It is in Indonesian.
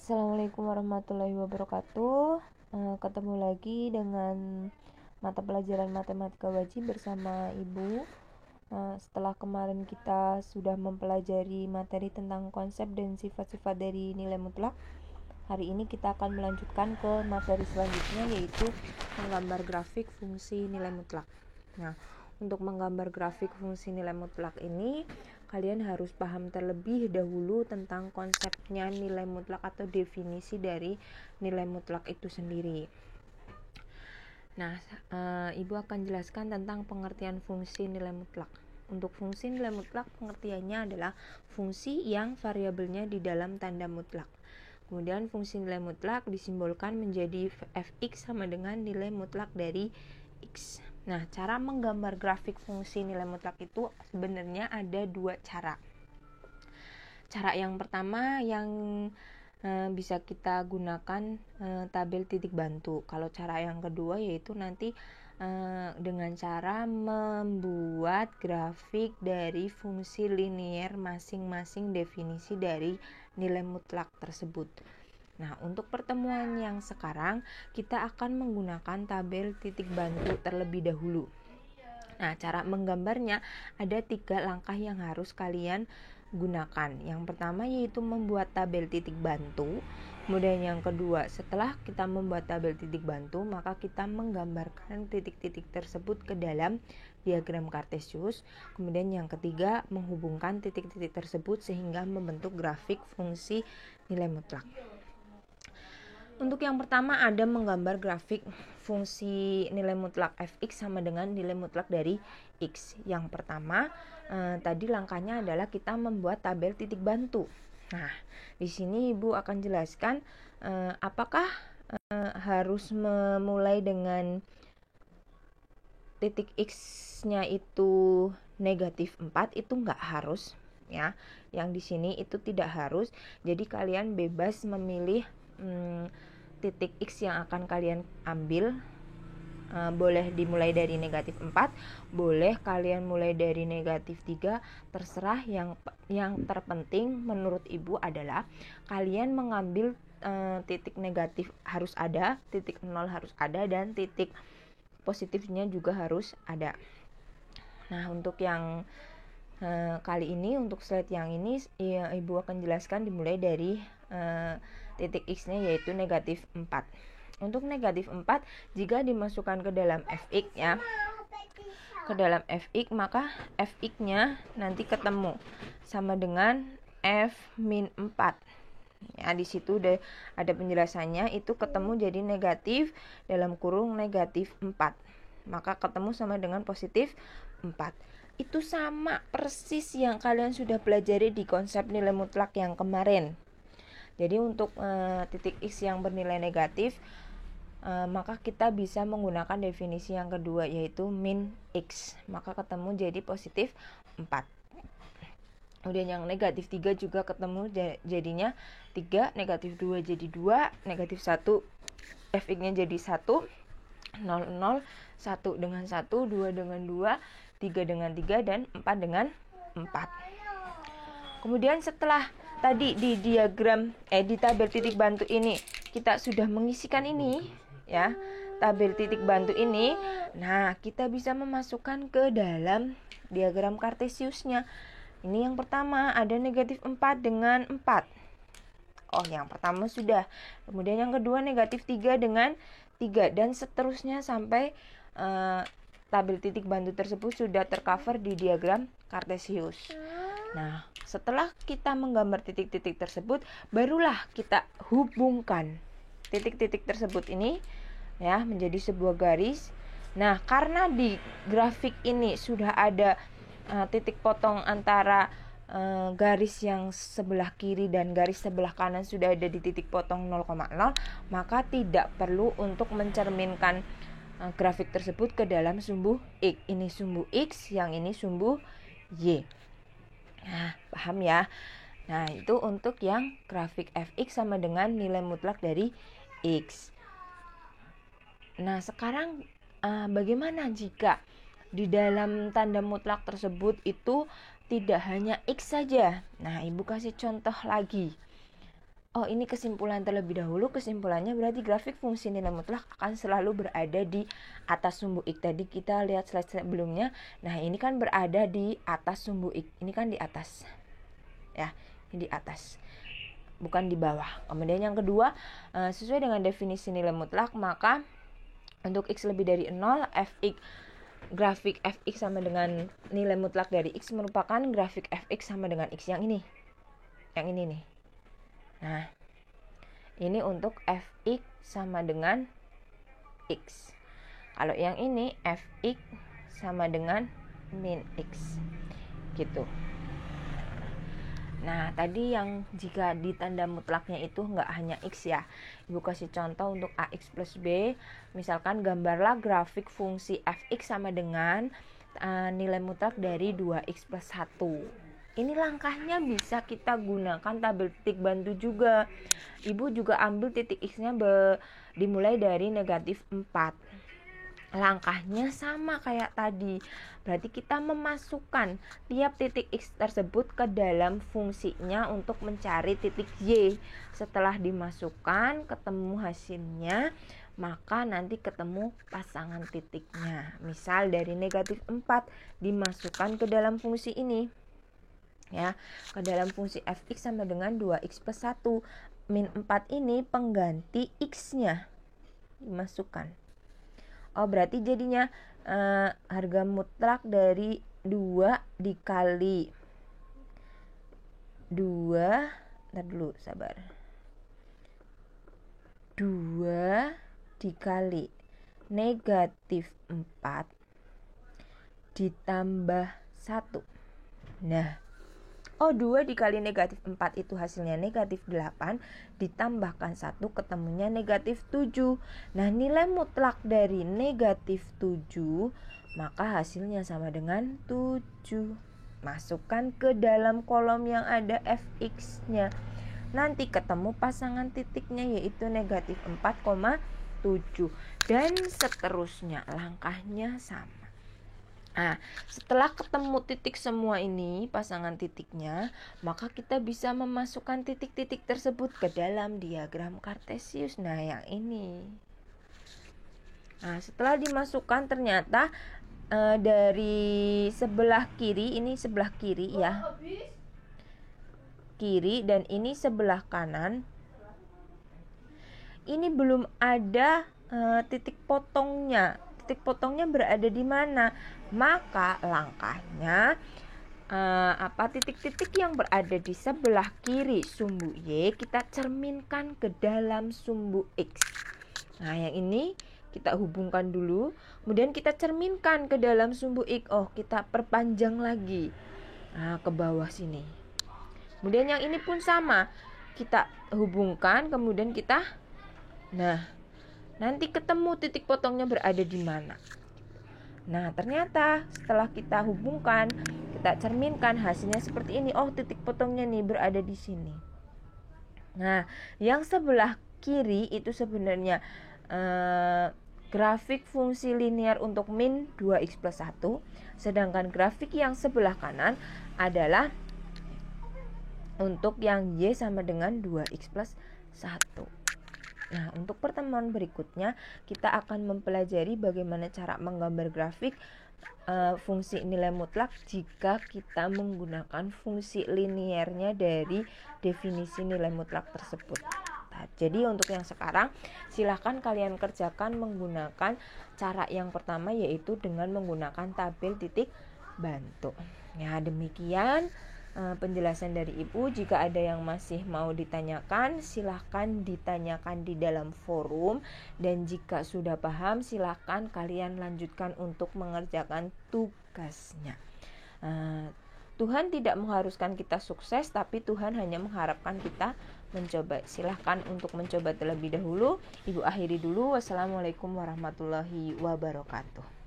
Assalamualaikum warahmatullahi wabarakatuh. Ketemu lagi dengan mata pelajaran matematika wajib bersama Ibu. Setelah kemarin kita sudah mempelajari materi tentang konsep dan sifat-sifat dari nilai mutlak, hari ini kita akan melanjutkan ke materi selanjutnya, yaitu menggambar grafik fungsi nilai mutlak. Nah, untuk menggambar grafik fungsi nilai mutlak ini, kalian harus paham terlebih dahulu tentang konsepnya nilai mutlak atau definisi dari nilai mutlak itu sendiri. Nah, Ibu akan jelaskan tentang pengertian fungsi nilai mutlak. Untuk fungsi nilai mutlak, pengertiannya adalah fungsi yang variabelnya di dalam tanda mutlak. Kemudian fungsi nilai mutlak disimbolkan menjadi fx sama dengan nilai mutlak dari x. Nah, cara menggambar grafik fungsi nilai mutlak itu sebenarnya ada dua cara. Cara yang pertama yang bisa kita gunakan tabel titik bantu. Kalau cara yang kedua yaitu nanti dengan cara membuat grafik dari fungsi linier masing-masing definisi dari nilai mutlak tersebut. Nah, untuk pertemuan yang sekarang kita akan menggunakan tabel titik bantu terlebih dahulu. Nah, cara menggambarnya ada 3 langkah yang harus kalian gunakan. Yang pertama yaitu membuat tabel titik bantu. Kemudian yang kedua, setelah kita membuat tabel titik bantu, maka kita menggambarkan titik-titik tersebut ke dalam diagram kartesius. Kemudian yang ketiga, menghubungkan titik-titik tersebut sehingga membentuk grafik fungsi nilai mutlak. Untuk yang pertama ada menggambar grafik fungsi nilai mutlak fx sama dengan nilai mutlak dari x. Yang pertama tadi langkahnya adalah kita membuat tabel titik bantu. Nah, di sini Ibu akan jelaskan apakah harus memulai dengan titik x-nya itu negatif 4, itu enggak harus ya. Yang di sini itu tidak harus. Jadi kalian bebas memilih titik x yang akan kalian ambil. Boleh dimulai dari negatif 4, boleh kalian mulai dari negatif 3, terserah. Yang terpenting menurut Ibu adalah kalian mengambil titik negatif harus ada, titik 0 harus ada, dan titik positifnya juga harus ada. Nah, untuk yang kali ini, untuk slide yang ini Ibu akan jelaskan dimulai dari titik x-nya yaitu negatif 4. Untuk negatif 4, jika dimasukkan ke dalam fx ya, ke dalam fx, maka fx-nya nanti ketemu sama dengan f min 4. Ya, di situ ada penjelasannya, itu ketemu jadi negatif dalam kurung negatif 4. Maka ketemu sama dengan positif 4. Itu sama persis yang kalian sudah pelajari di konsep nilai mutlak yang kemarin. Jadi untuk titik x yang bernilai negatif, maka kita bisa menggunakan definisi yang kedua yaitu min x. Maka ketemu jadi positif 4. Kemudian yang negatif 3 juga ketemu jadinya 3, negatif 2 jadi 2, negatif 1 fx-nya jadi 1, 0, 0, 1 dengan 1, 2 dengan 2, 3 dengan 3, dan 4 dengan 4. Kemudian setelah tadi di diagram di tabel titik bantu ini kita sudah mengisikan ini ya, tabel titik bantu ini. Nah, kita bisa memasukkan ke dalam diagram kartesiusnya. Ini yang pertama ada negatif 4 dengan 4. Oh, yang pertama sudah. Kemudian yang kedua negatif 3 dengan 3, dan seterusnya sampai tabel titik bantu tersebut sudah tercover di diagram kartesius. Nah, setelah kita menggambar titik-titik tersebut, barulah kita hubungkan titik-titik tersebut ini ya menjadi sebuah garis. Nah, karena di grafik ini sudah ada titik potong antara garis yang sebelah kiri dan garis sebelah kanan sudah ada di titik potong 0,0, maka tidak perlu untuk mencerminkan grafik tersebut ke dalam sumbu x. Ini sumbu x, yang ini sumbu y. Nah, paham ya? Nah, itu untuk yang grafik fx sama dengan nilai mutlak dari x. Nah, sekarang bagaimana jika di dalam tanda mutlak tersebut itu tidak hanya x saja? Nah, Ibu kasih contoh lagi. Oh, ini kesimpulan terlebih dahulu. Kesimpulannya berarti grafik fungsi nilai mutlak akan selalu berada di atas sumbu X. Tadi kita lihat slide sebelumnya. Nah, ini kan berada di atas sumbu X. Ini kan di atas. Ya, ini di atas. Bukan di bawah. Kemudian yang kedua, sesuai dengan definisi nilai mutlak, maka untuk X lebih dari 0, fx grafik fx sama dengan nilai mutlak dari X merupakan grafik fx sama dengan X yang ini. Yang ini nih. Nah, ini untuk fx sama dengan X. Kalau yang ini fx sama dengan min X. Gitu. Nah, tadi yang jika di tanda mutlaknya itu nggak hanya X ya. Ibu kasih contoh untuk AX plus B. Misalkan gambarlah grafik fungsi fx sama dengan nilai mutlak dari 2x plus 1. Ini langkahnya bisa kita gunakan tabel titik bantu juga. Ibu juga ambil titik X-nya dimulai dari negatif 4. Langkahnya sama kayak tadi. Berarti kita memasukkan tiap titik X tersebut ke dalam fungsinya untuk mencari titik Y. Setelah dimasukkan, ketemu hasilnya, maka nanti ketemu pasangan titiknya. Misal dari negatif 4 dimasukkan ke dalam fungsi ini. Ya, ke dalam fungsi fx sama dengan 2x plus 1. Min 4 ini pengganti x-nya dimasukkan. Oh, berarti jadinya harga mutlak dari 2 dikali 2, ntar dulu sabar, 2 dikali negatif 4 ditambah 1. Nah, 2 dikali negatif 4 itu hasilnya negatif 8, ditambahkan 1 ketemunya negatif 7. Nah, nilai mutlak dari negatif 7, maka hasilnya sama dengan 7. Masukkan ke dalam kolom yang ada fx-nya. Nanti ketemu pasangan titiknya yaitu negatif 4,7. Dan seterusnya, langkahnya sama. Nah, setelah ketemu titik semua ini, pasangan titiknya, maka kita bisa memasukkan titik-titik tersebut ke dalam diagram Kartesius. Nah, yang ini. Nah, setelah dimasukkan ternyata dari sebelah kiri, ini sebelah kiri ya. Kiri dan ini sebelah kanan. Ini belum ada titik potongnya. Titik potongnya berada di mana? Maka langkahnya titik-titik yang berada di sebelah kiri sumbu Y kita cerminkan ke dalam sumbu X. Nah, yang ini kita hubungkan dulu, kemudian kita cerminkan ke dalam sumbu X. Oh, kita perpanjang lagi. Nah, ke bawah sini. Kemudian yang ini pun sama. Kita hubungkan, kemudian kita nanti ketemu titik potongnya berada di mana. Nah, ternyata setelah kita hubungkan, kita cerminkan, hasilnya seperti ini. Oh, titik potongnya nih berada di sini. Nah, yang sebelah kiri itu sebenarnya grafik fungsi linear untuk min 2x plus 1. Sedangkan grafik yang sebelah kanan adalah untuk yang Y sama dengan 2x plus 1. Nah, untuk pertemuan berikutnya kita akan mempelajari bagaimana cara menggambar grafik fungsi nilai mutlak jika kita menggunakan fungsi linearnya dari definisi nilai mutlak tersebut. Nah, jadi untuk yang sekarang silahkan kalian kerjakan menggunakan cara yang pertama, yaitu dengan menggunakan tabel titik bantu. Ya, demikian penjelasan dari Ibu. Jika ada yang masih mau ditanyakan, silahkan ditanyakan di dalam forum. Dan jika sudah paham, silahkan kalian lanjutkan untuk mengerjakan tugasnya. Tuhan tidak mengharuskan kita sukses, tapi Tuhan hanya mengharapkan kita mencoba. Silahkan untuk mencoba terlebih dahulu. Ibu akhiri dulu. Wassalamualaikum warahmatullahi wabarakatuh.